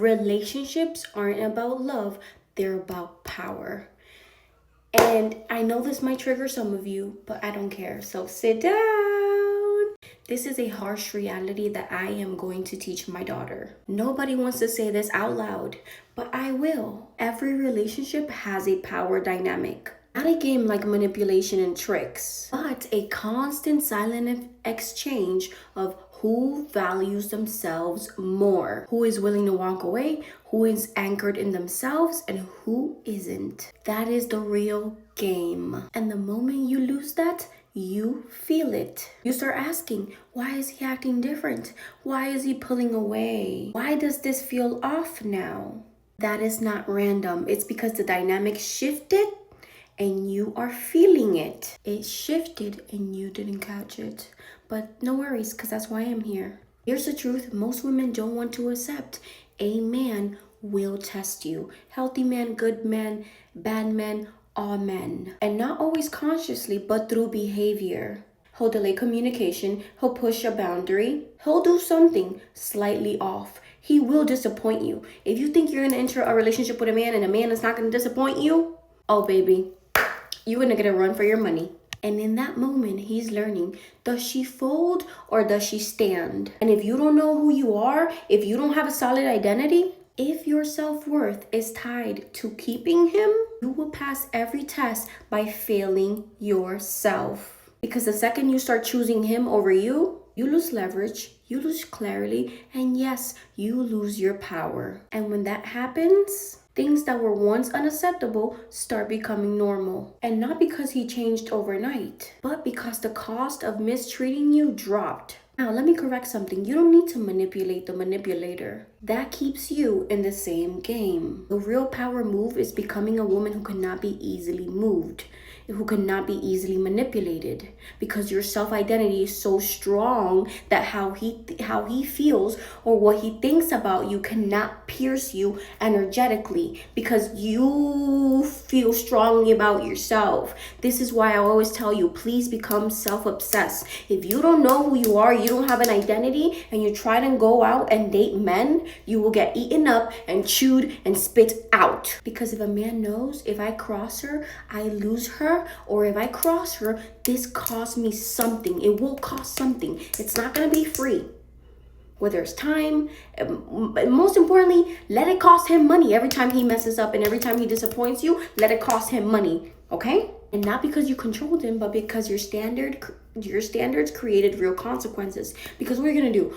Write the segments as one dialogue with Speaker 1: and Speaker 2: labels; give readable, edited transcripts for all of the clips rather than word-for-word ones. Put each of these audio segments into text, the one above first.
Speaker 1: Relationships aren't about love, they're about power. And I know this might trigger some of you, but I don't care. So sit down. This is a harsh reality that I am going to teach my daughter. Nobody wants to say this out loud, but I will. Every relationship has a power dynamic. Not a game like manipulation and tricks, but a constant silent exchange of who values themselves more, who is willing to walk away, who is anchored in themselves, and who isn't. That is the real game. And the moment you lose that, you feel it. You start asking, why is he acting different? Why is he pulling away? Why does this feel off now? That is not random. It's because the dynamic shifted and you are feeling it. It shifted and you didn't catch it. But no worries, because that's why I'm here. Here's the truth. Most women don't want to accept. A man will test you. Healthy man, good man, bad man, all men. And not always consciously, but through behavior. He'll delay communication. He'll push a boundary. He'll do something slightly off. He will disappoint you. If you think you're going to enter a relationship with a man and a man is not going to disappoint you, oh baby, you're going to get a run for your money. And in that moment, he's learning, does she fold or does she stand? And if you don't know who you are, if you don't have a solid identity, if your self-worth is tied to keeping him, you will pass every test by failing yourself. Because the second you start choosing him over you, you lose leverage, you lose clarity, and yes, you lose your power. And when that happens, things that were once unacceptable start becoming normal. And not because he changed overnight, but because the cost of mistreating you dropped. Now, let me correct something. You don't need to manipulate the manipulator. That keeps you in the same game. The real power move is becoming a woman who cannot be easily moved, who cannot be easily manipulated, because your self-identity is so strong that how he feels or what he thinks about you cannot pierce you energetically, because you feel strongly about yourself. This is why I always tell you, please become self-obsessed. If you don't know who you are, you don't have an identity, and you try to go out and date men, you will get eaten up and chewed and spit out. Because if a man knows, if I cross her, I lose her, or if I cross her, this costs me something. It will cost something. It's not going to be free. Whether it's time, most importantly, let it cost him money. Every time he messes up and every time he disappoints you, let it cost him money, okay? And not because you controlled him, but because your standards created real consequences. Because what are you going to do?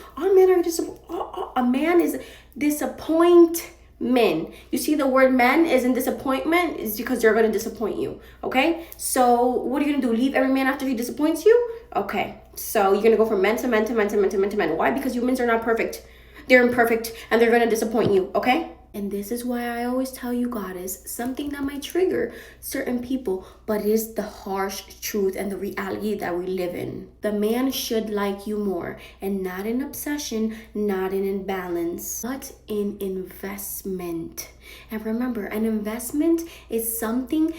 Speaker 1: A man is disappointment. You see, the word men is in disappointment is because they're going to disappoint you, okay? So what are you going to do? Leave every man after he disappoints you? Okay, so you're going to go from men to men to men to men to men to men. Why? Because humans are not perfect. They're imperfect and they're going to disappoint you, okay? And this is why I always tell you, goddess, something that might trigger certain people, but it is the harsh truth and the reality that we live in. The man should like you more, and not in obsession, not in imbalance, but in investment. And remember, an investment is something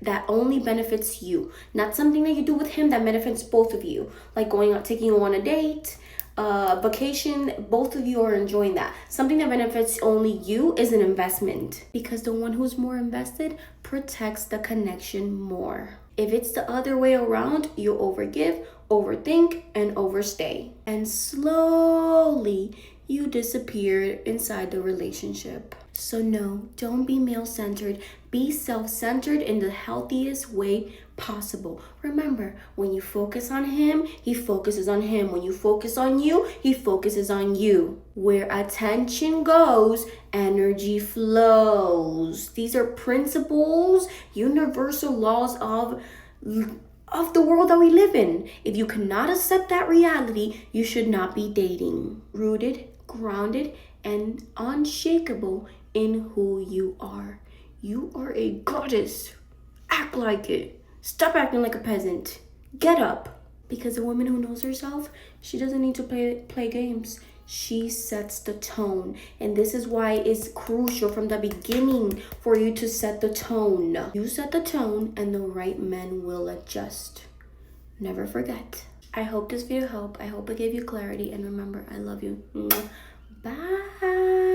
Speaker 1: that only benefits you, not something that you do with him that benefits both of you, like going out, taking you on a date, vacation. Both of you are enjoying that. Something that benefits only you is an investment, because the one who's more invested protects the connection more. If it's the other way around, you overgive, overthink, and overstay, and slowly you disappear inside the relationship. So no, don't be male-centered. Be self-centered in the healthiest way possible. Remember, when you focus on him, he focuses on him. When you focus on you, he focuses on you. Where attention goes, energy flows. These are principles, universal laws of the world that we live in. If you cannot accept that reality, you should not be dating. Rooted, grounded, and unshakable in who you are. You are a goddess. Act like it. Stop acting like a peasant. Get up. Because a woman who knows herself, she doesn't need to play games. She sets the tone. And this is why it's crucial from the beginning for you to set the tone. You set the tone and the right men will adjust. Never forget. I hope this video helped. I hope it gave you clarity. And remember, I love you. Bye.